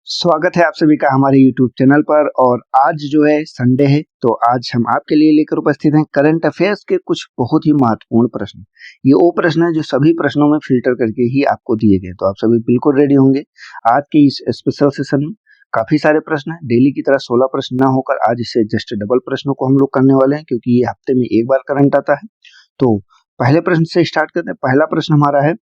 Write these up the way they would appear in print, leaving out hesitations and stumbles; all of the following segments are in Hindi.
स्वागत है आप सभी का हमारे YouTube चैनल पर। और आज जो है संडे है, तो आज हम आपके लिए लेकर उपस्थित हैं करंट अफेयर्स के कुछ बहुत ही महत्वपूर्ण प्रश्न। ये वो प्रश्न है जो सभी प्रश्नों में फिल्टर करके ही आपको दिए गए, तो आप सभी बिल्कुल रेडी होंगे। आज के इस स्पेशल सेशन में काफी सारे प्रश्न हैं। डेली की तरह 16 प्रश्न ना होकर आज इससे जस्ट डबल प्रश्नों को हम लोग करने वाले हैं, क्योंकि ये हफ्ते में एक बार करंट आता है। तो पहले प्रश्न से स्टार्ट करते हैं। पहला प्रश्न हमारा है,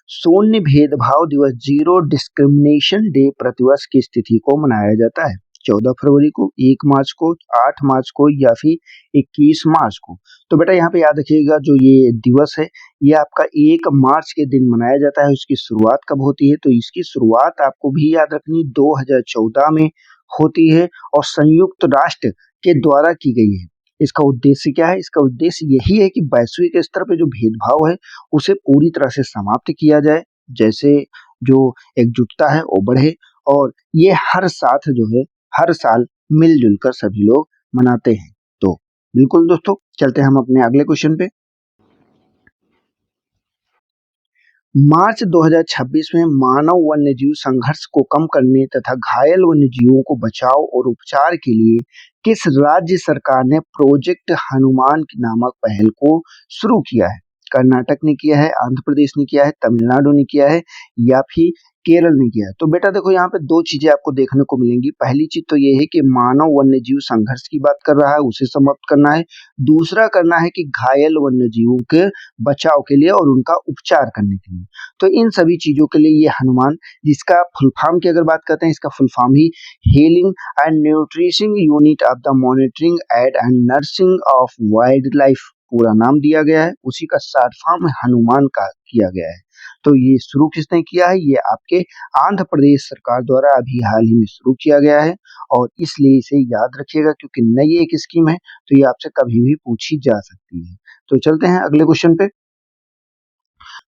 शून्य भेदभाव दिवस जीरो डिस्क्रिमिनेशन डे प्रतिवर्ष की तिथि को मनाया जाता है? 14 फरवरी को, 1 मार्च को, 8 मार्च को या फिर 21 मार्च को? तो बेटा यहाँ पे याद रखिएगा, जो ये दिवस है ये आपका 1 मार्च के दिन मनाया जाता है। इसकी शुरुआत कब होती है? तो इसकी शुरुआत आपको भी याद रखनी 2014 में होती है और संयुक्त राष्ट्र के द्वारा की गई है। इसका उद्देश्य क्या है? इसका उद्देश्य यही है कि वैश्विक स्तर पे जो भेदभाव है उसे पूरी तरह से समाप्त किया जाए, जैसे जो एकजुटता है वो बढ़े, और ये हर साथ जो है हर साल मिलजुल कर सभी लोग मनाते हैं। तो बिल्कुल दोस्तों, चलते हैं हम अपने अगले क्वेश्चन पे। मार्च 2026 में मानव वन्यजीव संघर्ष को कम करने तथा घायल वन्यजीवों को बचाव और उपचार के लिए किस राज्य सरकार ने प्रोजेक्ट हनुमान नामक पहल को शुरू किया है? कर्नाटक ने किया है, आंध्र प्रदेश ने किया है, तमिलनाडु ने किया है या फिर केरल ने किया है? तो बेटा देखो, यहाँ पे दो चीजें आपको देखने को मिलेंगी। पहली चीज तो ये है कि मानव वन्यजीव संघर्ष की बात कर रहा है, उसे समाप्त करना है। दूसरा करना है कि घायल वन्यजीवों के बचाव के लिए और उनका उपचार करने के लिए। तो इन सभी चीजों के लिए ये हनुमान, जिसका फुल फॉर्म की अगर बात करते हैं, इसका फुल फॉर्म ही healing and nourishing unit of the monitoring and nursing of wildlife पूरा नाम दिया गया है। उसी का शॉर्ट फॉर्म हनुमान का किया गया है। तो ये शुरू किसने किया है? ये आपके आंध्र प्रदेश सरकार द्वारा अभी हाल ही में शुरू किया गया है, और इसलिए इसे याद रखिएगा, क्योंकि नई एक स्कीम है तो ये आपसे कभी भी पूछी जा सकती है। तो चलते हैं अगले क्वेश्चन पे।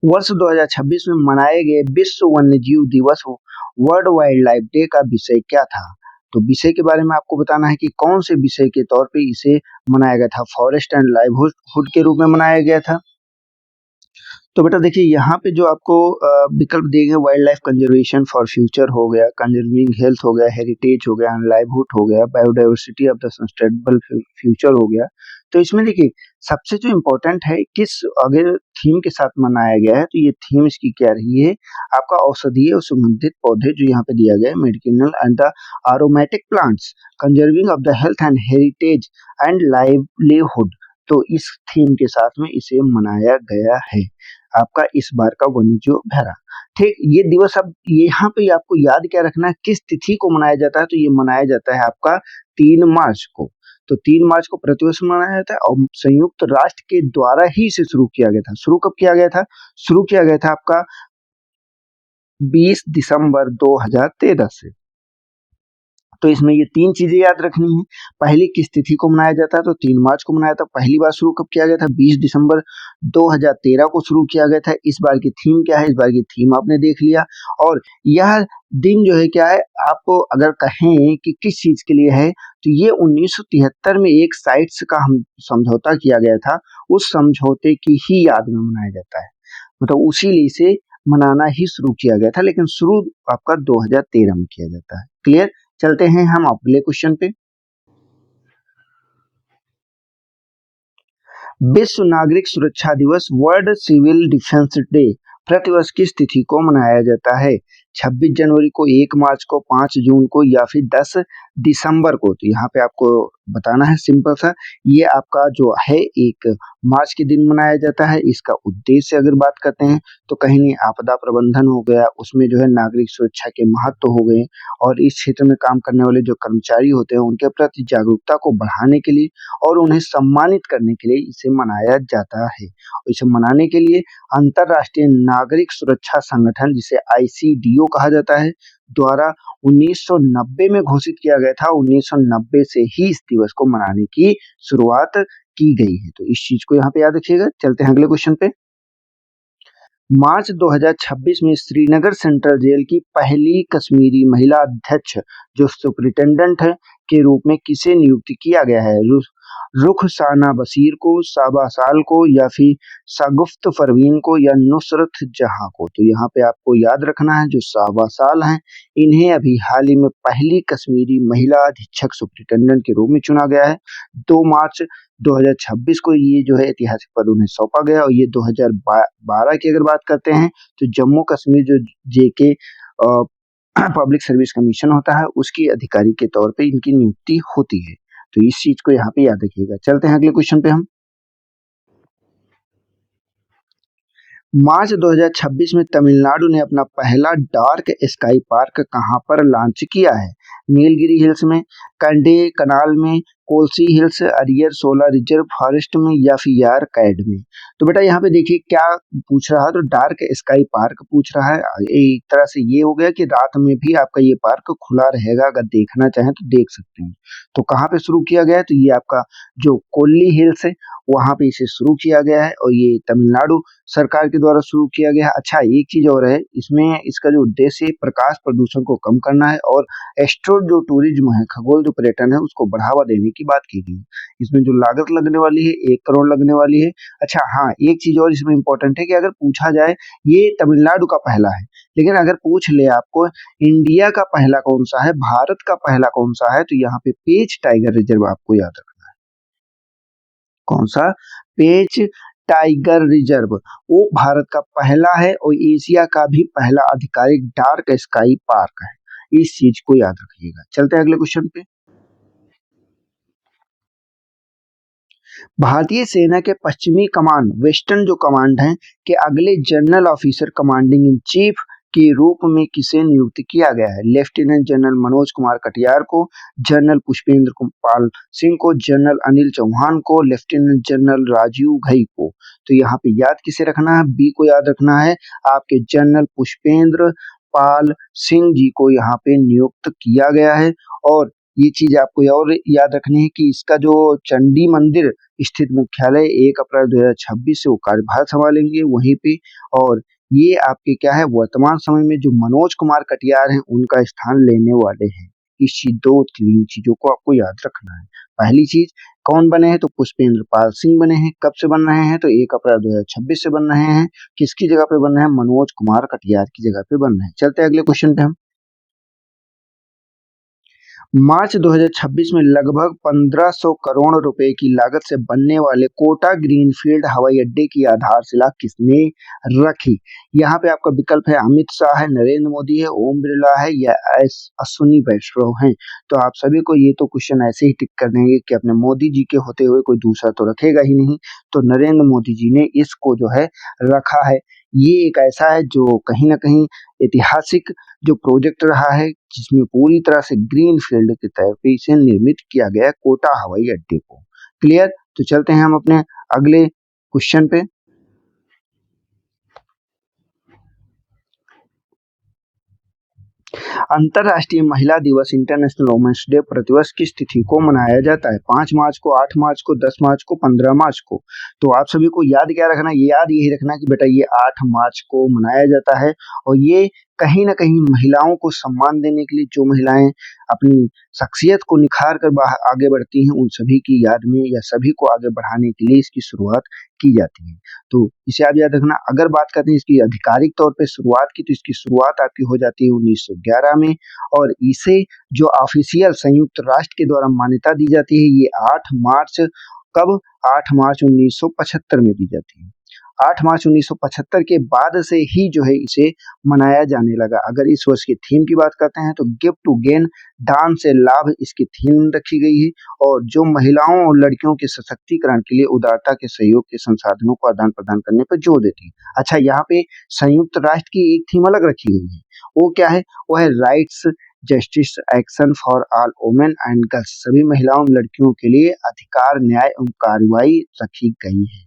वर्ष 2026 में मनाए गए विश्व वन्यजीव दिवस वर्ल्ड वाइल्ड लाइफ डे का विषय क्या था? तो विषय के बारे में आपको बताना है कि कौन से विषय के तौर पे इसे मनाया गया था। फॉरेस्ट एंड लाइवहुड के रूप में मनाया गया था। तो बेटा देखिए, यहाँ पे जो आपको विकल्प दिए गए, wild life conservation for future हो गया, कंजर्विंग हेल्थ हो गया, हेरिटेज हो गया, लाइवहुड हो गया, biodiversity of the sustainable future हो गया। तो इसमें देखिए, सबसे जो इम्पोर्टेंट है, किस अगर थीम के साथ मनाया गया है, तो ये थीम इसकी क्या रही है? आपका औषधीय और सुगंधित पौधे जो यहाँ पे दिया गया है, medicinal and the aromatic plants, conserving of the health and heritage and livelihood. तो इस थीम के साथ में इसे मनाया गया है आपका इस बार का वन्यजीव अभ्यारण्य। ठीक, ये दिवस अब यहाँ पे आपको याद क्या रखना है, किस तिथि को मनाया जाता है? तो ये मनाया जाता है आपका 3 मार्च को। तो 3 मार्च को प्रतिवर्ष मनाया जाता है, और संयुक्त राष्ट्र के द्वारा ही इसे शुरू किया गया था। शुरू कब किया गया था? शुरू किया गया था आपका 20 दिसंबर 2013 से। तो इसमें ये 3 चीजें याद रखनी है। पहली, किस तिथि को मनाया जाता है? तो 3 मार्च को मनाया था। पहली बार शुरू कब किया गया था? 20 दिसंबर 2013 को शुरू किया गया था। इस बार की थीम क्या है? इस बार की थीम आपने देख लिया। और यह दिन जो है क्या है, आपको अगर कहें कि किस चीज के लिए है, तो ये 1973 में एक साइट्स का हम समझौता किया गया था, उस समझौते की ही याद में मनाया जाता है। मतलब उसी लिए इसे मनाना ही शुरू किया गया था, लेकिन शुरू आपका 2013 में किया जाता है। क्लियर? चलते हैं हम अगले क्वेश्चन पे। विश्व नागरिक सुरक्षा दिवस वर्ल्ड सिविल डिफेंस डे प्रतिवर्ष किस तिथि को मनाया जाता है? 26 जनवरी को, 1 मार्च को, 5 जून को या फिर 10 दिसंबर को? तो यहाँ पे आपको बताना है सिंपल सा, ये आपका जो है 1 मार्च के दिन मनाया जाता है। इसका उद्देश्य अगर बात करते हैं, तो कहीं नहीं, आपदा प्रबंधन हो गया, उसमें जो है नागरिक सुरक्षा के महत्व हो गए, और इस क्षेत्र में काम करने वाले जो कर्मचारी होते हैं उनके प्रति जागरूकता को बढ़ाने के लिए और उन्हें सम्मानित करने के लिए इसे मनाया जाता है। इसे मनाने के लिए अंतरराष्ट्रीय नागरिक सुरक्षा संगठन, जिसे ICDO कहा जाता है, द्वारा 1990 में घोषित किया गया था। 1990 से ही इस दिवस को मनाने की शुरुआत की गई है। तो इस चीज को यहाँ पे याद रखिएगा। चलते हैं अगले क्वेश्चन पे। मार्च 2026 में श्रीनगर सेंट्रल जेल की पहली कश्मीरी महिला अध्यक्ष जो सुपरिटेंडेंट है, के रूप में किसे नियुक्त किया गया है? रुखसाना बशीर को, साबा साल को, या फिर शगुफ्त परवीन को, या नुसरत जहां को? तो यहाँ पे आपको याद रखना है जो साबा साल हैं, इन्हें अभी हाल ही में पहली कश्मीरी महिला अधीक्षक सुप्रिंटेंडेंट के रूप में चुना गया है। 2 मार्च 2026 को ये जो है ऐतिहासिक पद उन्हें सौंपा गया, और ये 2012 की अगर बात करते हैं तो जम्मू कश्मीर जो जेके पब्लिक सर्विस कमीशन होता है उसकी अधिकारी के तौर पे इनकी नियुक्ति होती है। तो इस चीज को यहाँ पे याद रखिएगा। चलते हैं अगले क्वेश्चन पे हम। मार्च 2026 में तमिलनाडु ने अपना पहला डार्क स्काई पार्क कहां पर लॉन्च किया है? नीलगिरी हिल्स में, कंडे कनाल में, कोलसी हिल्स, अरियर सोलर रिजर्व फॉरेस्ट में, या फिर यारकैड में? तो बेटा यहाँ पे देखिए क्या पूछ रहा है, तो डार्क स्काई पार्क पूछ रहा है। एक तरह से ये हो गया कि रात में भी आपका ये पार्क खुला रहेगा, अगर देखना चाहें तो देख सकते हैं। तो कहाँ पे शुरू किया गया है? तो ये आपका जो कोल्ली हिल्स है वहां पे इसे शुरू किया गया है, और ये तमिलनाडु सरकार के द्वारा शुरू किया गया है। अच्छा, एक चीज और है इसमें, इसका जो उद्देश्य है प्रकाश प्रदूषण को कम करना है, और एस्ट्रो जो टूरिज्म है, खगोल जो पर्यटन है, उसको बढ़ावा देने की बात की गई है। इसमें जो लागत लगने वाली है 1 करोड़ लगने वाली है। अच्छा हाँ, एक चीज और इसमें इंपॉर्टेंट है कि अगर पूछा जाए, ये तमिलनाडु का पहला है, लेकिन अगर पूछ ले आपको इंडिया का पहला कौन सा है, भारत का पहला कौन सा है, तो यहाँ पे पेंच टाइगर रिजर्व आपको याद रखना है। कौन सा? पेंच टाइगर रिजर्व, वो भारत का पहला है और एशिया का भी पहला आधिकारिक डार्क स्काई पार्क है। इस चीज को याद रखिएगा। चलते हैं अगले क्वेश्चन पे। भारतीय सेना के पश्चिमी कमान, वेस्टर्न जो कमांड है, के अगले general officer commanding in chief के रूप में किसे नियुक्त किया गया है? लेफ्टिनेंट जनरल मनोज कुमार कटियार को, जनरल पुष्पेंद्र पाल सिंह को, जनरल अनिल चौहान को, लेफ्टिनेंट जनरल राजीव घई को? तो यहाँ पे याद किसे रखना है? बी को याद रखना है। आपके जनरल पुष्पेंद्र पाल सिंह जी को यहाँ पे नियुक्त किया गया है। और ये चीज आपको और याद रखनी है कि इसका जो चंडी मंदिर स्थित मुख्यालय 1 अप्रैल 2026 से वो कार्यभार संभालेंगे वहीं पे। और ये आपके क्या है, वर्तमान समय में जो मनोज कुमार कटियार हैं उनका स्थान लेने वाले हैं। इस चीज 2-3 चीजों को आपको याद रखना है। पहली चीज, कौन बने हैं? तो पुष्पेंद्र पाल सिंह बने हैं। कब से बन रहे हैं? तो 1 अप्रैल 2026 से बन रहे हैं। किसकी जगह पे बन रहे हैं? मनोज कुमार कटियार की जगह पे बन रहे हैं। चलते हैं अगले क्वेश्चन पे हम। मार्च 2026 में लगभग 1500 करोड़ रुपए की लागत से बनने वाले कोटा ग्रीनफील्ड हवाई अड्डे की आधारशिला किसने रखी? यहाँ पे आपका विकल्प है अमित शाह है, नरेंद्र मोदी है, ओम बिरला है, या अश्विनी वैष्णव है। तो आप सभी को ये तो क्वेश्चन ऐसे ही टिक कर देंगे कि अपने मोदी जी के होते हुए कोई दूसरा तो रखेगा ही नहीं। तो नरेंद्र मोदी जी ने इसको जो है रखा है। ये एक ऐसा है जो कहीं ना कहीं ऐतिहासिक जो प्रोजेक्ट रहा है, जिसमें पूरी तरह से ग्रीन फील्ड के तौर पे इसे निर्मित किया गया है कोटा हवाई अड्डे को। क्लियर? तो चलते हैं हम अपने अगले क्वेश्चन पे। अंतर्राष्ट्रीय महिला दिवस इंटरनेशनल वुमेन्स डे प्रतिवर्ष किस तिथि को मनाया जाता है? 5 मार्च को, 8 मार्च को, 10 मार्च को, 15 मार्च को? तो आप सभी को याद क्या रखना है? याद यही रखना कि बेटा ये 8 मार्च को मनाया जाता है, और ये कहीं ना कहीं महिलाओं को सम्मान देने के लिए, जो महिलाएं अपनी शख्सियत को निखार कर आगे बढ़ती हैं, उन सभी की याद में या सभी को आगे बढ़ाने के लिए इसकी शुरुआत की जाती है। तो इसे आप याद रखना। अगर बात करते हैं इसकी आधिकारिक तौर पे शुरुआत की, तो इसकी शुरुआत आपकी हो जाती है 1911 में, और इसे जो ऑफिशियल संयुक्त राष्ट्र के द्वारा मान्यता दी जाती है ये 8 मार्च, कब? 8 मार्च 1975 में दी जाती है। 8 मार्च 1975 के बाद से ही जो है इसे मनाया जाने लगा। अगर इस वर्ष की थीम की बात करते हैं तो गिफ्ट टू गेन, दान से लाभ, इसकी थीम रखी गई है, और जो महिलाओं और लड़कियों के सशक्तिकरण के लिए उदारता के सहयोग के संसाधनों को आदान प्रदान करने पर जोर देती है। अच्छा, यहाँ पे संयुक्त राष्ट्र की एक थीम अलग रखी हुई है, वो क्या है? वो है rights, justice, action for all women and girls, सभी महिलाओं और लड़कियों के लिए अधिकार, न्याय एवं कार्रवाई रखी गई है।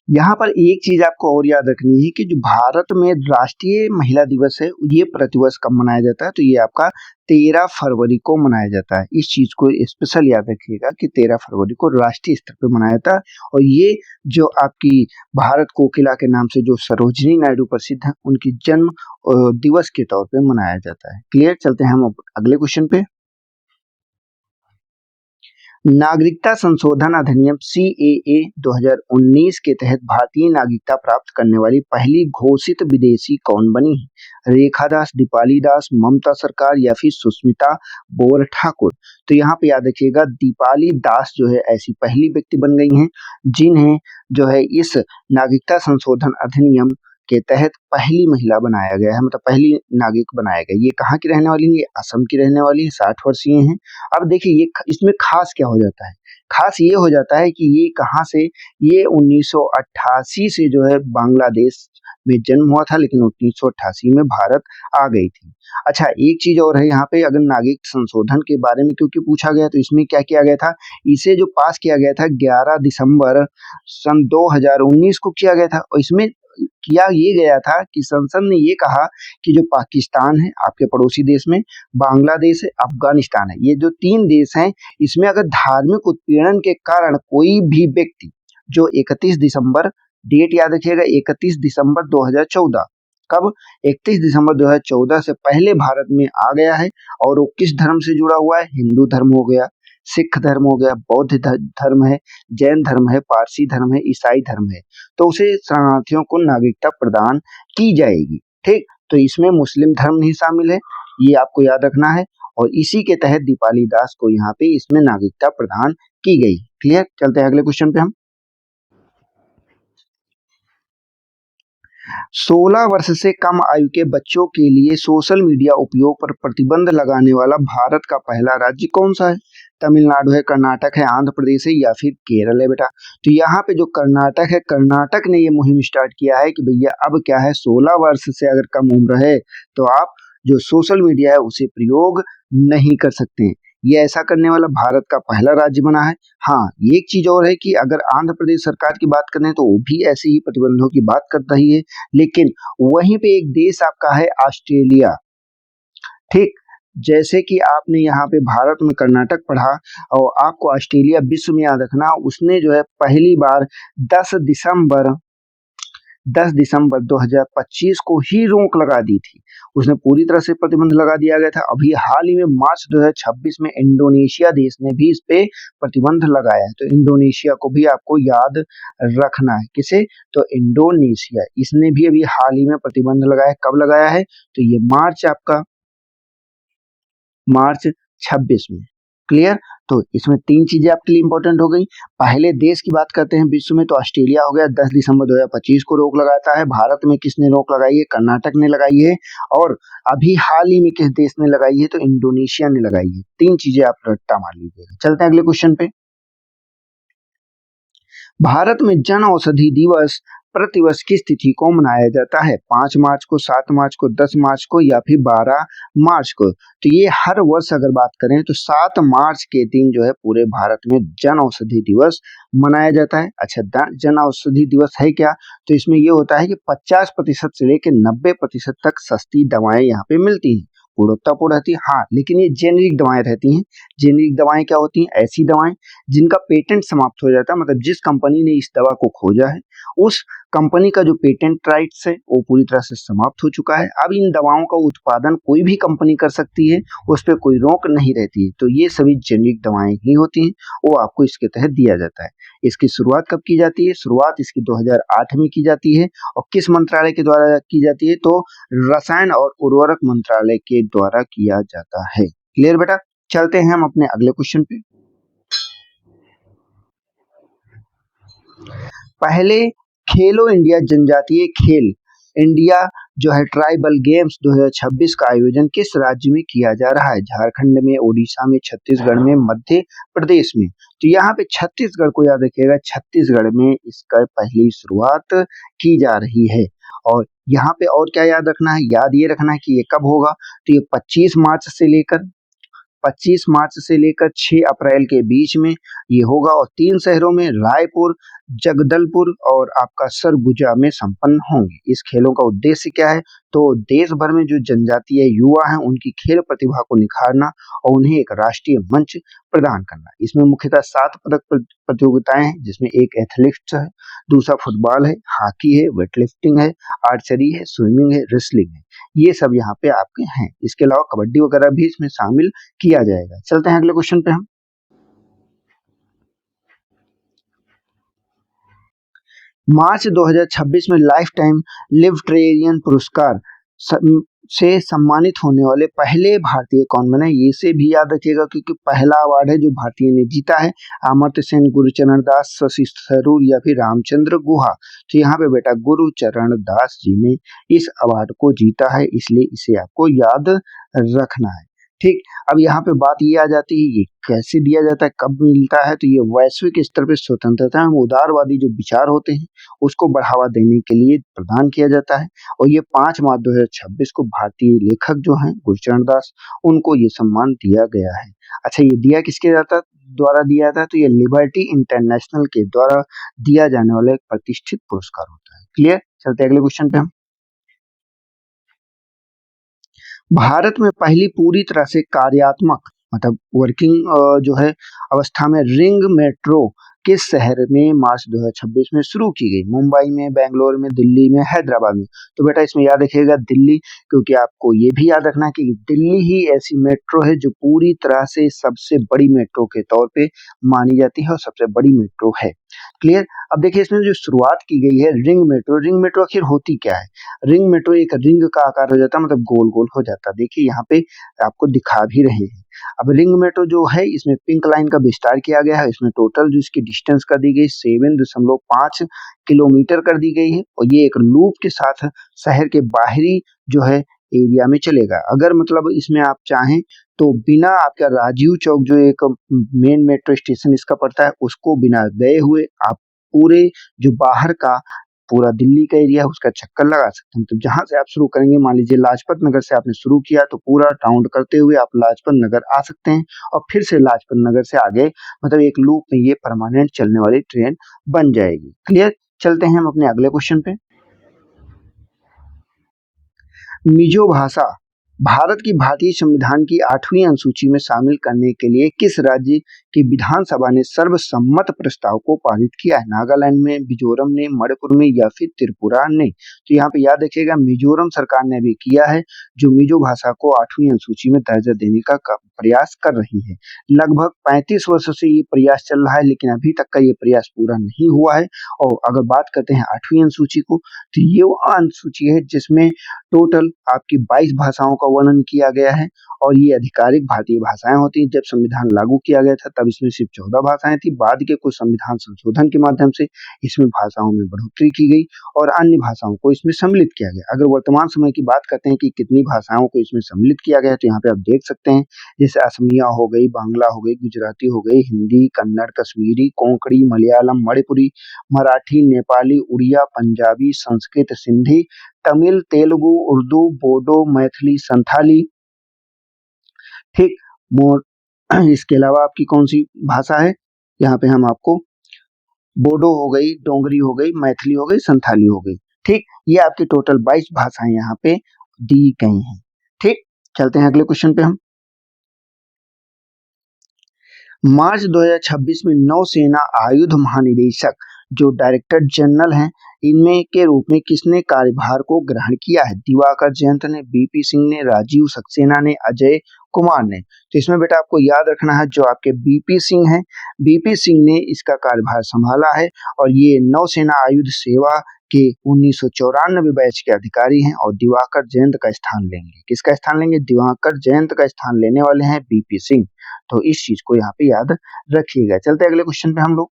यहाँ पर एक चीज आपको और याद रखनी है कि जो भारत में राष्ट्रीय महिला दिवस है ये प्रतिवर्ष कब मनाया जाता है? तो ये आपका 13 फरवरी को मनाया जाता है। इस चीज को स्पेशल याद रखिएगा कि 13 फरवरी को राष्ट्रीय स्तर पर मनाया जाता है, और ये जो आपकी भारत कोकिला के नाम से जो सरोजिनी नायडू प्रसिद्ध है, उनकी जन्म दिवस के तौर पे मनाया जाता है। क्लियर? चलते हैं हम अगले क्वेश्चन पे। नागरिकता संशोधन अधिनियम सीएए 2019 के तहत भारतीय नागरिकता प्राप्त करने वाली पहली घोषित विदेशी कौन बनी है? रेखा दास, दीपाली दास, ममता सरकार या फिर सुष्मिता बोर ठाकुर। तो यहाँ पे याद रखिएगा दीपाली दास जो है ऐसी पहली व्यक्ति बन गई हैं जिन्हें जो है इस नागरिकता संशोधन अधिनियम के तहत पहली महिला बनाया गया है, मतलब पहली नागरिक बनाया गया। ये कहाँ की रहने वाली है? ये असम की रहने वाली है, 60 वर्षीय हैं। अब देखिए ये इसमें खास क्या हो जाता है? खास ये हो जाता है कि ये कहाँ से, ये 1988 से जो है बांग्लादेश में जन्म हुआ था, लेकिन 1988 में भारत आ गई थी। अच्छा, एक चीज और है यहाँ पे, अगर नागरिक संशोधन के बारे में क्योंकि पूछा गया तो इसमें क्या किया गया था, इसे जो पास किया गया था 11 दिसंबर सन 2019 को किया गया था। और इसमें किया ये गया था कि संसद ने ये कहा कि जो पाकिस्तान है आपके पड़ोसी देश में, बांग्लादेश है, अफगानिस्तान है, ये जो 3 देश हैं, इसमें अगर धार्मिक उत्पीड़न के कारण कोई भी व्यक्ति जो 31 दिसंबर, डेट याद रखिएगा 31 दिसंबर 2014, कब? 31 दिसंबर 2014 से पहले भारत में आ गया है और वो किस धर्म से जुड़ा हुआ है? हिंदू धर्म हो गया, सिख धर्म हो गया, बौद्ध धर्म है, जैन धर्म है, पारसी धर्म है, ईसाई धर्म है, तो उसे शरणार्थियों को नागरिकता प्रदान की जाएगी। ठीक, तो इसमें मुस्लिम धर्म नहीं शामिल है, ये आपको याद रखना है। और इसी के तहत दीपाली दास को यहाँ पे इसमें नागरिकता प्रदान की गई। क्लियर? चलते हैं अगले क्वेश्चन पे हम। 16 वर्ष से कम आयु के बच्चों के लिए सोशल मीडिया उपयोग पर प्रतिबंध लगाने वाला भारत का पहला राज्य कौन सा है? तमिलनाडु है, कर्नाटक है, आंध्र प्रदेश है या फिर केरल है बेटा? तो यहाँ पे जो कर्नाटक है, कर्नाटक ने ये मुहिम स्टार्ट किया है कि भैया अब क्या है, 16 वर्ष से अगर कम उम्र है तो आप जो सोशल मीडिया है उसे प्रयोग नहीं कर सकते हैं। ये ऐसा करने वाला भारत का पहला राज्य बना है। हाँ, एक चीज और है कि अगर आंध्र प्रदेश सरकार की बात करें तो वो भी ऐसे ही प्रतिबंधों की बात कर रही है, लेकिन वहीं पे एक देश आपका है ऑस्ट्रेलिया। ठीक, जैसे कि आपने यहाँ पे भारत में कर्नाटक पढ़ा और आपको ऑस्ट्रेलिया विश्व में याद रखना, उसने जो है पहली बार 10 दिसंबर 10 दिसंबर 2025 को ही रोक लगा दी थी। उसने पूरी तरह से प्रतिबंध लगा दिया गया था। अभी हाल ही में मार्च 2026 में इंडोनेशिया देश ने भी इस पे प्रतिबंध लगाया है, तो इंडोनेशिया को भी आपको याद रखना है। किसे? तो इंडोनेशिया, इसने भी अभी हाल ही में प्रतिबंध लगाया है। कब लगाया है? तो ये मार्च 26 में। क्लियर? तो इसमें 3 चीजें आपके लिए इंपॉर्टेंट हो गई। पहले देश की बात करते हैं विश्व में, तो ऑस्ट्रेलिया हो गया, 10 दिसंबर 2025 को रोक लगाता है। भारत में किसने रोक लगाई है? कर्नाटक ने लगाई है। और अभी हाल ही में किस देश ने लगाई है? तो इंडोनेशिया ने लगाई है। 3 चीजें आप रट्टा मार लीजिएगा। चलते हैं अगले क्वेश्चन पे। भारत में जन औषधि दिवस प्रतिवर्ष किस तिथि को मनाया जाता है? 5 मार्च को, 7 मार्च को, 10 मार्च को या फिर 12 मार्च को? तो ये हर वर्ष अगर बात करें तो 7 मार्च के दिन जो है पूरे भारत में जन औषधि दिवस मनाया जाता है। अच्छा, जन औषधि दिवस है क्या? तो इसमें ये होता है कि 50% से लेकर 90% तक सस्ती दवाएं यहाँ पे मिलती हैं, गुणवत्तापूर्ण रहती है। हाँ, लेकिन ये जेनेरिक दवाएं रहती हैं। जेनेरिक दवाएं क्या होती हैं? ऐसी दवाएं जिनका पेटेंट समाप्त हो जाता है, मतलब जिस कंपनी ने इस दवा को खोजा है उस कंपनी का जो पेटेंट राइट्स है वो पूरी तरह से समाप्त हो चुका है। अब इन दवाओं का उत्पादन कोई भी कंपनी कर सकती है, उस पर कोई रोक नहीं रहती है। तो ये सभी जेनेरिक दवाएं ही होती हैं, वो आपको इसके तहत दिया जाता है। इसकी शुरुआत कब की जाती है? शुरुआत इसकी 2008 में की जाती है। और किस मंत्रालय के द्वारा की जाती है? तो रसायन और उर्वरक मंत्रालय के द्वारा किया जाता है। क्लियर बेटा? चलते हैं हम अपने अगले क्वेश्चन पे। पहले खेलो इंडिया जनजातीय खेल इंडिया जो है ट्राइबल गेम्स 2026 का आयोजन किस राज्य में किया जा रहा है? झारखंड में, ओडिशा में, छत्तीसगढ़ में, मध्य प्रदेश में? तो यहाँ पे छत्तीसगढ़ को याद रखिएगा, छत्तीसगढ़ में इसका पहली शुरुआत की जा रही है। और यहाँ पे और क्या याद रखना है? याद ये रखना है कि ये कब होगा? तो ये 25 मार्च से लेकर 6 अप्रैल के बीच में ये होगा और 3 शहरों में रायपुर, जगदलपुर और आपका सरगुजा में संपन्न होंगे। इस खेलों का उद्देश्य क्या है? तो देश भर में जो जनजातीय युवा हैं उनकी खेल प्रतिभा को निखारना और उन्हें एक राष्ट्रीय मंच प्रदान करना। इसमें मुख्यतः 7 पदक प्रतियोगिताएं हैं, जिसमें एक एथलेटिक्स है, दूसरा फुटबॉल है, हॉकी है, वेटलिफ्टिंग है, आर्चरी है, स्विमिंग है, रेसलिंग है। ये सब यहाँ पे आपके हैं। इसके अलावा कबड्डी वगैरह भी इसमें शामिल किया जाएगा। चलते हैं अगले क्वेश्चन पे हम। मार्च 2026 में लाइफ टाइम लिबर्टेरियन पुरस्कार से सम्मानित होने वाले पहले भारतीय कौन बने, ये से भी याद रखिएगा क्योंकि पहला अवार्ड है जो भारतीय ने जीता है। अमर्त्य सेन, गुरुचरण दास, शशि थरूर या फिर रामचंद्र गुहा। तो यहाँ पे बेटा गुरुचरण दास जी ने इस अवार्ड को जीता है, इसलिए इसे आपको याद रखना है। ठीक, अब यहाँ पे बात ये आ जाती है ये कैसे दिया जाता है, कब मिलता है, तो ये वैश्विक स्तर पे स्वतंत्रता एवं उदारवादी जो विचार होते हैं उसको बढ़ावा देने के लिए प्रदान किया जाता है। और ये 5 मार्च 2026 को भारतीय लेखक जो हैं गुरचरण दास, उनको ये सम्मान दिया गया है। अच्छा, ये दिया किसके द्वारा दिया जाता है, तो ये लिबर्टी इंटरनेशनल के द्वारा दिया जाने वाला एक प्रतिष्ठित पुरस्कार होता है। क्लियर, चलते अगले क्वेश्चन पे हम। भारत में पहली पूरी तरह से कार्यात्मक मतलब वर्किंग जो है अवस्था में रिंग मेट्रो किस शहर में मार्च 2026 में शुरू की गई, मुंबई में, बेंगलोर में, दिल्ली में, हैदराबाद में। तो बेटा इसमें याद रखिएगा दिल्ली, क्योंकि आपको ये भी याद रखना है कि दिल्ली ही ऐसी मेट्रो है जो पूरी तरह से सबसे बड़ी मेट्रो के तौर पे मानी जाती है और सबसे बड़ी मेट्रो है। क्लियर, अब देखिए इसमें जो शुरुआत की गई है रिंग मेट्रो, रिंग मेट्रो आखिर होती क्या है। रिंग मेट्रो एक रिंग का आकार हो जाता है, मतलब गोल गोल हो जाता है। देखिए यहाँ पे आपको दिखा भी रहे हैं। अब रिंग मेट्रो जो है इसमें पिंक लाइन का विस्तार किया गया है, इसमें टोटल जो इसकी डिस्टेंस कर दी गई 7.5 किलोमीटर कर दी गई है और ये एक लूप के साथ शहर के बाहरी जो है एरिया में चलेगा। अगर मतलब इसमें आप चाहें तो बिना आपका राजीव चौक जो एक मेन मेट्रो स्टेशन इसका पड़ता है उसको बिना गए हुए आप पूरे जो बाहर का पूरा दिल्ली का एरिया है उसका चक्कर लगा सकते हैं। तो जहां से आप शुरू करेंगे, मान लीजिए लाजपत नगर से आपने शुरू किया तो पूरा राउंड करते हुए आप लाजपत नगर आ सकते हैं और फिर से लाजपत नगर से आगे मतलब एक लूप में ये परमानेंट चलने वाली ट्रेन बन जाएगी। क्लियर, चलते हैं हम अपने अगले क्वेश्चन पे। मिजो भाषा भारत की भारतीय संविधान की 8वीं अनुसूची में शामिल करने के लिए किस राज्य की विधानसभा ने सर्वसम्मत प्रस्ताव को पारित किया है, नागालैंड में, मिजोरम ने, मणिपुर में या फिर त्रिपुरा ने। तो यहाँ पे याद रखिएगा मिजोरम सरकार ने भी किया है जो मिजो भाषा को 8वीं अनुसूची में दर्जा देने का प्रयास कर रही है। लगभग 35 वर्षों से ये प्रयास चल रहा है लेकिन अभी तक का ये प्रयास पूरा नहीं हुआ है। और अगर बात करते हैं 8वीं अनुसूची को, तो ये वो अनुसूची है जिसमें टोटल आपकी 22 भाषाओं का वर्णन किया गया है और ये आधिकारिक भारतीय भाषाएं होती हैं। जब संविधान लागू किया गया था तब इसमें सिर्फ 14 भाषाएं थी, बाद के कुछ संविधान संशोधन के माध्यम से इसमें भाषाओं में बढ़ोतरी की गई और अन्य भाषाओं को इसमें सम्मिलित किया गया। अगर वर्तमान समय की बात करते हैं कि कितनी भाषाओं को इसमें सम्मिलित किया गया है, तो यहाँ पे आप देख सकते हैं जैसे असमिया हो गई, बांग्ला हो गई, गुजराती हो गई, हिंदी, कन्नड़, कश्मीरी, कोंकणी, मलयालम, मणिपुरी, मराठी, नेपाली, उड़िया, पंजाबी, संस्कृत, सिंधी, तमिल, तेलुगु, उर्दू, बोडो, मैथिली, संथाली। ठीक, मोर इसके अलावा आपकी कौन सी भाषा है, यहाँ पे हम आपको बोडो हो गई, डोंगरी हो गई, मैथिली हो गई, संथाली हो गई। ठीक, ये आपकी टोटल 22 भाषाएं यहाँ पे दी गई हैं। ठीक, चलते हैं अगले क्वेश्चन पे हम। मार्च 2026 में नौसेना आयुध महानिदेशक जो डायरेक्टर जनरल हैं इनमें के रूप में किसने कार्यभार को ग्रहण किया है, दिवाकर जयंत ने, बीपी सिंह ने, राजीव सक्सेना ने, अजय कुमार ने। तो इसमें बेटा आपको याद रखना है जो आपके बीपी सिंह हैं, बीपी सिंह ने इसका कार्यभार संभाला है और ये नौसेना आयुध सेवा के 1994 बैच के अधिकारी हैं और दिवाकर जयंत का स्थान लेंगे। किसका स्थान लेंगे, दिवाकर जयंत का स्थान लेने वाले हैं बीपी सिंह। तो इस चीज को यहाँ पे याद रखिएगा। चलते अगले क्वेश्चन पे हम लोग।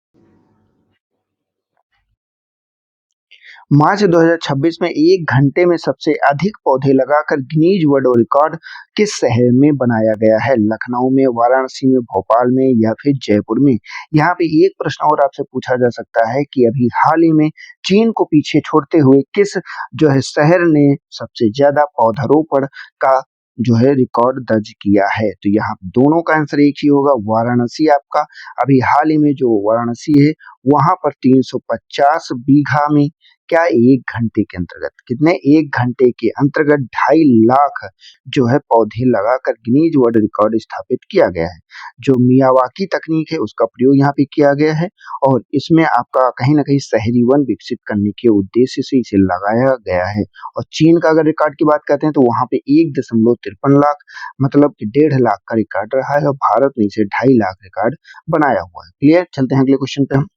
मार्च 2026 में 1 घंटे में सबसे अधिक पौधे लगाकर गिनीज वर्ल्ड रिकॉर्ड किस शहर में बनाया गया है, लखनऊ में, वाराणसी में, भोपाल में या फिर जयपुर में। यहाँ पे एक प्रश्न और आपसे पूछा जा सकता है कि अभी हाल ही में चीन को पीछे छोड़ते हुए किस जो है शहर ने सबसे ज्यादा पौधारोपण का जो है रिकॉर्ड दर्ज किया है। तो यहाँ दोनों का आंसर एक ही होगा, वाराणसी आपका। अभी हाल ही में जो वाराणसी है वहां पर 350 बीघा में क्या 1 घंटे के अंतर्गत कितने 1 घंटे के अंतर्गत 2.5 लाख जो है पौधे लगाकर गिनीज वर्ल्ड रिकॉर्ड स्थापित किया गया है। जो मियावाकी तकनीक है उसका प्रयोग यहाँ पे किया गया है और इसमें आपका कहीं ना कहीं शहरी वन विकसित करने के उद्देश्य से इसे लगाया गया है। और चीन का अगर रिकॉर्ड की बात करते हैं तो वहां पे 1.53 लाख मतलब कि 1.5 लाख का रिकॉर्ड रहा है और भारत ने इसे 2.5 लाख रिकॉर्ड बनाया हुआ है। क्लियर, चलते हैं अगले क्वेश्चन पे हम।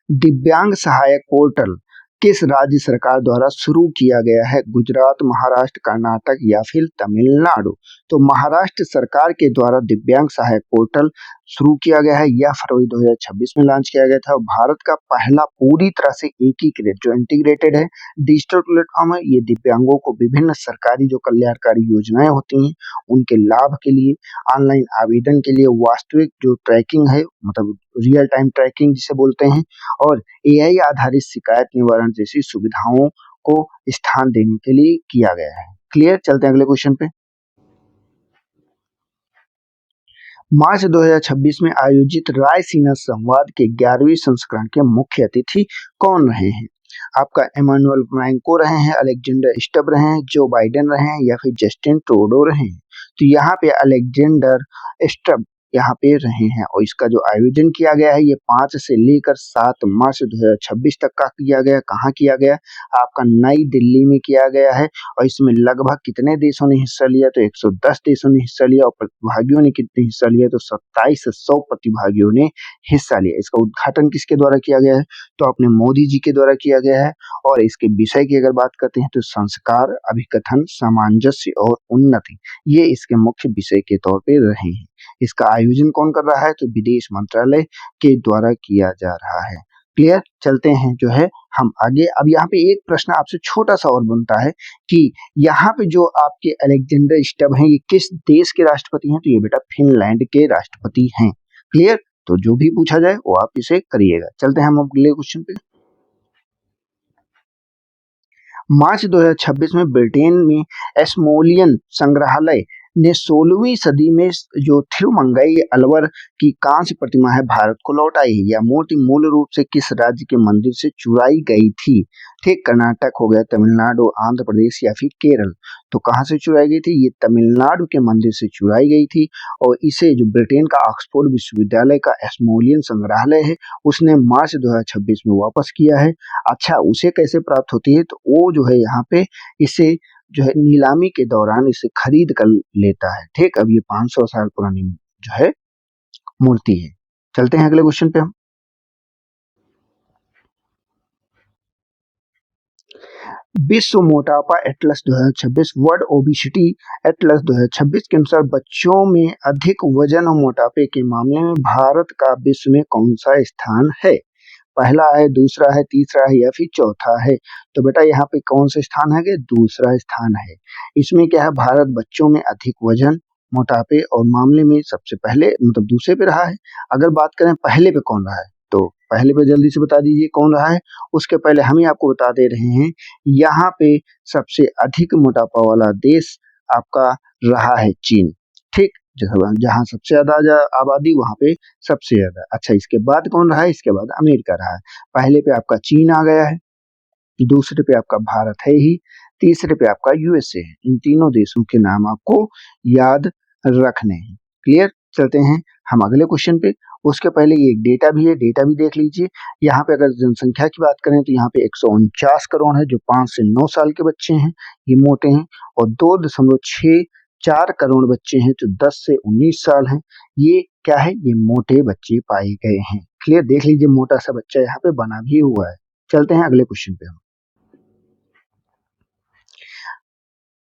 दिव्यांग सहायक पोर्टल किस राज्य सरकार द्वारा शुरू किया गया है? गुजरात, महाराष्ट्र, कर्नाटक या फिर तमिलनाडु? तो महाराष्ट्र सरकार के द्वारा दिव्यांग सहायक पोर्टल शुरू किया गया है। यह फरवरी 2026 में लॉन्च किया गया था और भारत का पहला पूरी तरह से एकीकृत जो इंटीग्रेटेड है डिजिटल प्लेटफॉर्म है। ये दिव्यांगों को विभिन्न सरकारी जो कल्याणकारी योजनाएं होती हैं उनके लाभ के लिए, ऑनलाइन आवेदन के लिए, वास्तविक जो ट्रैकिंग है मतलब रियल टाइम ट्रैकिंग जिसे बोलते हैं, और एआई आधारित शिकायत निवारण जैसी सुविधाओं को स्थान देने के लिए किया गया है। क्लियर? चलते हैं अगले क्वेश्चन पे। मार्च 2026 में आयोजित रायसीना संवाद के 11वें संस्करण के मुख्य अतिथि कौन रहे हैं? आपका इमानुएल फ्रैंको रहे हैं, अलेक्जेंडर स्टब रहे हैं, जो बाइडेन रहे हैं या फिर जस्टिन ट्रूडो रहे हैं? तो यहाँ पे अलेक्जेंडर स्टब यहाँ पे रहे हैं और इसका जो आयोजन किया गया है ये 5 से लेकर 7 मार्च 2026 तक का किया गया। कहाँ किया गया? आपका नई दिल्ली में किया गया है और इसमें लगभग कितने देशों ने हिस्सा लिया? तो 110 देशों ने हिस्सा लिया और प्रतिभागियों ने कितने हिस्सा लिया? तो 2700 प्रतिभागियों ने हिस्सा लिया। इसका उद्घाटन किसके द्वारा किया गया है? तो अपने मोदी जी के द्वारा किया गया है और इसके विषय की अगर बात करते हैं तो संस्कार, अभिकथन, सामंजस्य और उन्नति, ये इसके मुख्य विषय के तौर पे रहे हैं। इसका आयोजन कौन कर रहा है? तो विदेश मंत्रालय के द्वारा किया जा रहा है। क्लियर? चलते हैं जो है हम आगे। अब यहाँ पे एक प्रश्न आपसे छोटा सा और बनता है कि यहाँ पे जो आपके अलेक्जेंडर स्टब हैं ये किस देश के राष्ट्रपति हैं? तो ये बेटा फिनलैंड के राष्ट्रपति हैं। क्लियर? तो जो भी पूछा जाए वो आप इसे करिएगा। चलते हैं हम अगले क्वेश्चन पे। मार्च 2026 में ब्रिटेन में एस्मोलियन संग्रहालय ने 16वीं सदी में जो थिरुमंगई अलवर की कांस्य प्रतिमा है भारत को लौटाई है। यह मूर्ति मूल रूप से किस राज्य के मंदिर से चुराई गई थी? ठीक, कर्नाटक हो गया, तमिलनाडु, आंध्र प्रदेश या फिर केरल? तो कहाँ से चुराई गई थी? ये तमिलनाडु के मंदिर से चुराई गई थी और इसे जो ब्रिटेन का ऑक्सफोर्ड विश्वविद्यालय का एस्मोलियन संग्रहालय है उसने मार्च 2026 में वापस किया है। अच्छा, उसे कैसे प्राप्त होती है? तो वो जो है यहाँ पे इसे जो है नीलामी के दौरान इसे खरीद कर लेता है। ठीक, अब ये 500 साल पुरानी जो है मूर्ति है। चलते हैं अगले क्वेश्चन पे हम। विश्व मोटापा एटलस 2026 वर्ल्ड ओबेसिटी एटलस 2026 के अनुसार बच्चों में अधिक वजन और मोटापे के मामले में भारत का विश्व में कौन सा स्थान है? पहला है, दूसरा है, तीसरा है या फिर चौथा है? तो बेटा यहाँ पे कौन सा स्थान है? कि दूसरा स्थान है। इसमें क्या है? भारत बच्चों में अधिक वजन, मोटापे और मामले में सबसे पहले मतलब दूसरे पे रहा है। अगर बात करें पहले पे कौन रहा है तो पहले पे जल्दी से बता दीजिए कौन रहा है। उसके पहले हम ही आपको बता दे रहे हैं, यहाँ पे सबसे अधिक मोटापा वाला देश आपका रहा है चीन। ठीक, जहाँ सबसे ज्यादा आबादी वहां पे सबसे ज्यादा। अच्छा, इसके बाद कौन रहा है? इसके बाद अमेरिका रहा है। पहले पे आपका चीन आ गया है, दूसरे पे आपका भारत है ही, तीसरे पे आपका यूएसए है। इन तीनों देशों के नाम आपको याद रखने हैं। क्लियर? चलते हैं हम अगले क्वेश्चन पे। उसके पहले ये एक डेटा भी है, डेटा भी देख लीजिए। यहाँ पे अगर जनसंख्या की बात करें तो यहाँ पे 149 करोड़ है जो 5 से 9 साल के बच्चे हैं, ये मोटे हैं, और 2.64 करोड़ बच्चे हैं जो 10 से 19 साल हैं। ये क्या है? ये मोटे बच्चे पाए गए हैं। क्लियर? देख लीजिए मोटा सा बच्चा यहाँ पे बना भी हुआ है। चलते हैं अगले क्वेश्चन पे हम।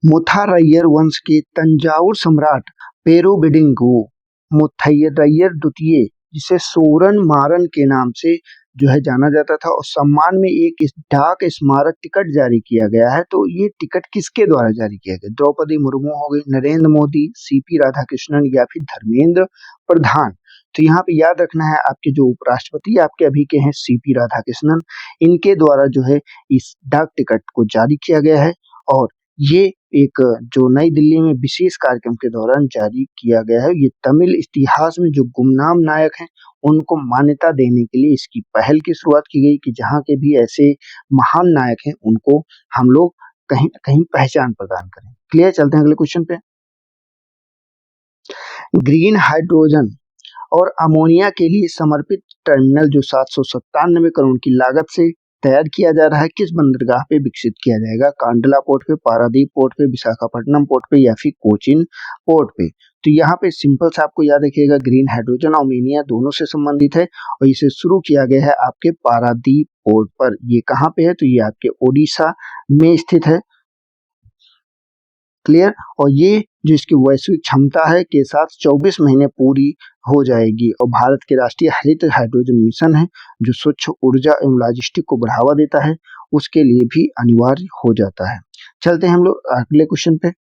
मुथारय्यर वंश के तंजावुर सम्राट पेरुविंडगु मुथैय्यर द्वितीय, जिसे सोरन मारन के नाम से जो है जाना जाता था, और सम्मान में एक डाक स्मारक टिकट जारी किया गया है। तो ये टिकट किसके द्वारा जारी किया गया? द्रौपदी मुर्मू हो गई, नरेंद्र मोदी, सीपी राधाकृष्णन या फिर धर्मेंद्र प्रधान? तो यहाँ पे याद रखना है आपके जो उपराष्ट्रपति आपके अभी के हैं सीपी राधाकृष्णन, इनके द्वारा जो है इस डाक टिकट को जारी किया गया है और ये एक जो नई दिल्ली में विशेष कार्यक्रम के दौरान जारी किया गया है। ये तमिल इतिहास में जो गुमनाम नायक हैं उनको मान्यता देने के लिए इसकी पहल की शुरुआत की गई कि जहाँ के भी ऐसे महान नायक हैं उनको हम लोग कहीं न कहीं पहचान प्रदान करें। क्लियर? चलते हैं अगले क्वेश्चन पे। ग्रीन हाइड्रोजन और अमोनिया के लिए समर्पित टर्मिनल जो 797 करोड़ की लागत से तैयार किया जा रहा है, किस बंदरगाह पे विकसित किया जाएगा? कांडला पोर्ट पे, पारादीप पोर्ट पे, विशाखापट्टनम पोर्ट पे या फिर कोचीन पोर्ट पे? तो यहाँ पे सिंपल सा आपको याद रखिएगा, ग्रीन हाइड्रोजन और अमोनिया दोनों से संबंधित है और इसे शुरू किया गया है आपके पारादीप पोर्ट पर। ये कहाँ पे है? तो ये आपके ओडिशा में स्थित है। क्लियर? और ये जो इसकी वैश्विक क्षमता है के साथ 24 महीने पूरी हो जाएगी और भारत के राष्ट्रीय हरित हाइड्रोजन मिशन है जो स्वच्छ ऊर्जा एवं लॉजिस्टिक को बढ़ावा देता है, उसके लिए भी अनिवार्य हो जाता है। चलते हैं हम लोग अगले क्वेश्चन पे।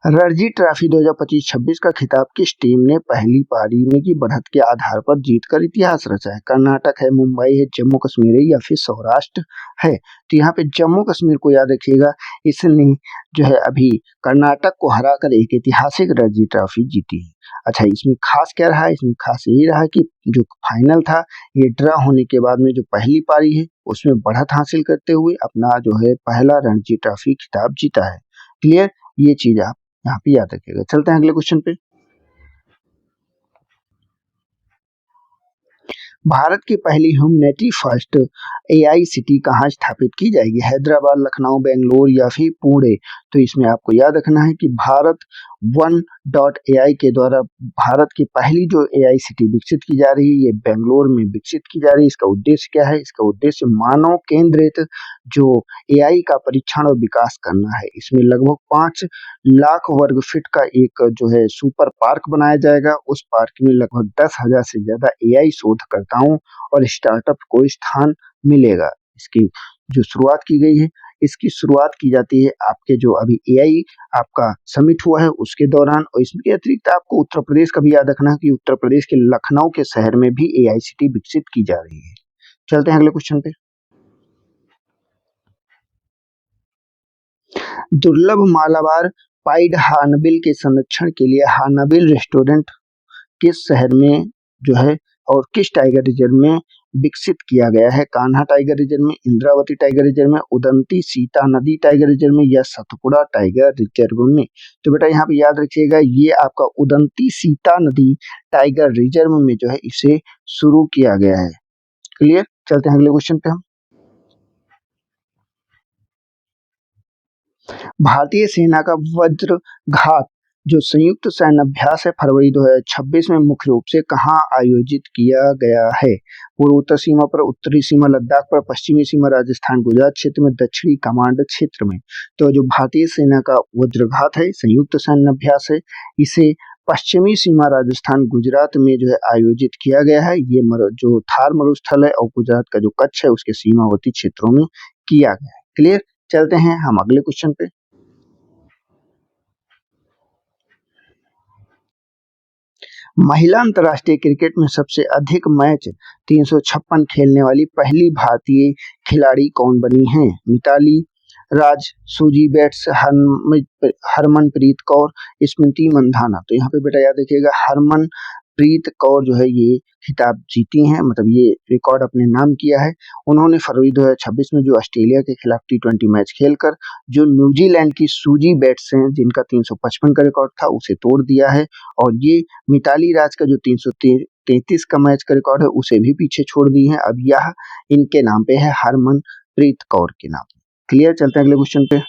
रणजी ट्रॉफी 2025-26 का खिताब किस टीम ने पहली पारी में की बढ़त के आधार पर जीतकर इतिहास रचा है? कर्नाटक है, मुंबई है, जम्मू कश्मीर है या फिर सौराष्ट्र है? तो यहाँ पे जम्मू कश्मीर को याद रखिएगा, इसने जो है अभी कर्नाटक को हराकर एक ऐतिहासिक रणजी ट्रॉफी जीती है। अच्छा, इसमें खास क्या रहा? इसमें खास यही रहा कि जो फाइनल था ये ड्रा होने के बाद में जो पहली पारी है उसमें बढ़त हासिल करते हुए अपना जो है पहला रणजी ट्रॉफी खिताब जीता है। क्लियर? ये चीज आप यहाँ पे याद रखिएगा। चलते हैं अगले क्वेश्चन पे। भारत की पहली ह्यूमैनिटी फर्स्ट एआई सिटी कहाँ स्थापित की जाएगी? हैदराबाद, लखनऊ, बेंगलोर या फिर पुणे? तो इसमें आपको याद रखना है कि भारत वन डॉट एआई के द्वारा भारत की पहली जो एआई सिटी विकसित की जा रही है ये बेंगलोर में विकसित की जा रही है। इसका उद्देश्य क्या है? इसका उद्देश्य मानव केंद्रित जो एआई का परीक्षण और विकास करना है। इसमें लगभग 5 लाख वर्ग फीट का एक जो है सुपर पार्क बनाया जाएगा। उस पार्क में लगभग 10,000 से ज्यादा एआई शोधकर्ताओं और स्टार्टअप को स्थान मिलेगा। इसकी जो शुरुआत की गई है, इसकी शुरुआत की जाती है आपके जो अभी एआई आपका समिट हुआ है उसके दौरान। और इसके अतिरिक्त आपको उत्तर प्रदेश का भी याद रखना है कि उत्तर प्रदेश के लखनऊ के शहर में भी एआई सिटी विकसित की जा रही है। चलते हैं अगले क्वेश्चन पे। दुर्लभ मालाबार पाइड हार्नबिल के संरक्षण के लिए हार्नबिल रेस्टोरेंट किस शहर में जो है और किस टाइगर रिजर्व में विकसित किया गया है? कान्हा टाइगर रिजर्व में, इंद्रावती टाइगर रिजर्व में, उदंती सीता नदी टाइगर रिजर्व में या सतपुड़ा टाइगर रिजर्व में? तो बेटा यहाँ पे याद रखिएगा, ये आपका उदंती सीता नदी टाइगर रिजर्व में जो है इसे शुरू किया गया है। क्लियर? चलते हैं अगले क्वेश्चन पे हम। भारतीय सेना का वज्रघात जो संयुक्त सैन्य अभ्यास है फरवरी 2026 में मुख्य रूप से कहाँ आयोजित किया गया है? पूर्व उत्तर सीमा पर, उत्तरी सीमा लद्दाख पर, पश्चिमी सीमा राजस्थान गुजरात क्षेत्र में, दक्षिणी कमांड क्षेत्र में? तो जो भारतीय सेना का वज्रघात है संयुक्त सैन्य अभ्यास है, इसे पश्चिमी सीमा राजस्थान गुजरात में जो है आयोजित किया गया है। ये जो थार मरुस्थल है और गुजरात का जो कच्छ है उसके सीमावर्ती क्षेत्रों में किया गया है। क्लियर? चलते हैं हम अगले क्वेश्चन पे। महिला अंतर्राष्ट्रीय क्रिकेट में सबसे अधिक मैच 356 खेलने वाली पहली भारतीय खिलाड़ी कौन बनी है? मिताली राज, सूजी बेट्स, हरमनप्रीत कौर, स्मृति मंधाना? तो यहाँ पे बेटा याद रखिएगा, हरमनप्रीत कौर जो है ये खिताब जीती हैं, मतलब ये रिकॉर्ड अपने नाम किया है। उन्होंने फरवरी 2026 में जो ऑस्ट्रेलिया के खिलाफ T20 मैच खेलकर जो न्यूजीलैंड की सूजी बेट्स हैं जिनका 355 का रिकॉर्ड था उसे तोड़ दिया है। और ये मिताली राज का जो 333 का मैच का रिकॉर्ड है उसे भी पीछे छोड़ दी है। अब यह इनके नाम पे है, हरमनप्रीत कौर के नाम। क्लियर? चलते हैं अगले क्वेश्चन पे।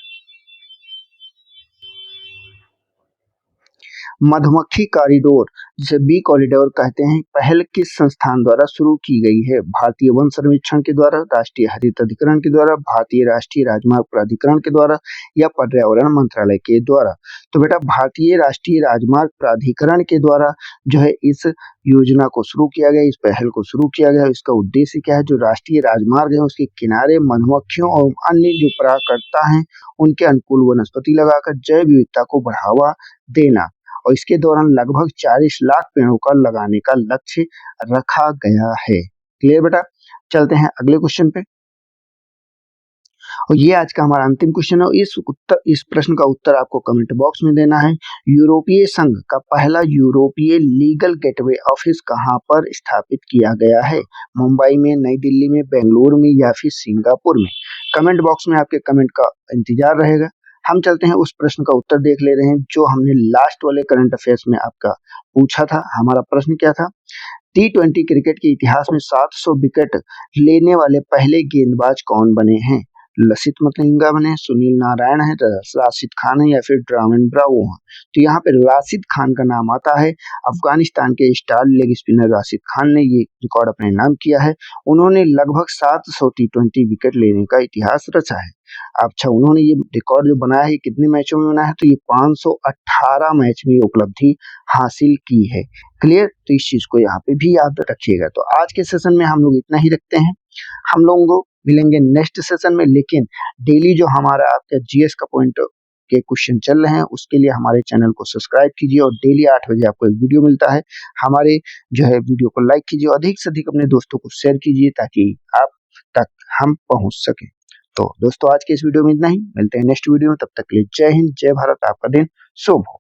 मधुमक्खी कॉरिडोर जिसे बी कॉरिडोर कहते हैं पहल किस संस्थान द्वारा शुरू की गई है? भारतीय वन सर्वेक्षण के द्वारा, राष्ट्रीय हरित अधिकरण के द्वारा, भारतीय राष्ट्रीय राजमार्ग प्राधिकरण के द्वारा या पर्यावरण मंत्रालय के द्वारा? तो बेटा भारतीय राष्ट्रीय राजमार्ग प्राधिकरण के द्वारा जो है इस योजना को शुरू किया गया, इस पहल को शुरू किया गया। इसका उद्देश्य क्या है? जो राष्ट्रीय राजमार्ग है उसके किनारे मधुमक्खियों और अन्य जो परागकर्ता हैं उनके अनुकूल वनस्पति लगाकर जैव विविधता को बढ़ावा देना। और इसके दौरान लगभग 40 लाख पेड़ों का लगाने का लक्ष्य रखा गया है। क्लियर बेटा? चलते हैं अगले क्वेश्चन पे। और ये आज का हमारा अंतिम क्वेश्चन है। इस प्रश्न का उत्तर आपको कमेंट बॉक्स में देना है। यूरोपीय संघ का पहला यूरोपीय लीगल गेटवे ऑफिस कहाँ पर स्थापित किया गया है? मुंबई में, नई दिल्ली में, बेंगलुरु में या फिर सिंगापुर में? कमेंट बॉक्स में आपके कमेंट का इंतजार रहेगा। हम चलते हैं उस प्रश्न का उत्तर देख ले रहे हैं जो हमने लास्ट वाले करंट अफेयर्स में आपका पूछा था। हमारा प्रश्न क्या था? T20 क्रिकेट के इतिहास में 700 विकेट लेने वाले पहले गेंदबाज कौन बने हैं? लसित मलिंगा बने, सुनील नारायण है, राशिद खान है या फिर ड्राविड ब्रावो हैं। तो यहाँ पे राशिद खान का नाम आता है। अफगानिस्तान के star leg spinner Rashid Khan ने ये रिकॉर्ड अपने नाम किया है। उन्होंने लगभग 700 T20 विकेट लेने का इतिहास रचा है। अच्छा, उन्होंने ये रिकॉर्ड जो बनाया है कितने मैचों में बनाया है, तो ये 518 मैच में उपलब्धि हासिल की है। क्लियर? तो इस चीज को यहाँ पे भी याद रखिएगा। तो आज के सेशन में हम लोग इतना ही रखते हैं। हम लोगों को मिलेंगे नेक्स्ट सेशन में, लेकिन डेली जो हमारा आपका जीएस का पॉइंट के क्वेश्चन चल रहे हैं उसके लिए हमारे चैनल को सब्सक्राइब कीजिए और डेली 8 बजे आपको एक वीडियो मिलता है। हमारे जो है वीडियो को लाइक कीजिए, अधिक से अधिक अपने दोस्तों को शेयर कीजिए ताकि आप तक हम पहुंच सके। तो दोस्तों आज के इस वीडियो में इतना ही, मिलते हैं नेक्स्ट वीडियो में, तब तक के लिए जय हिंद, जय भारत, आपका दिन शुभ हो।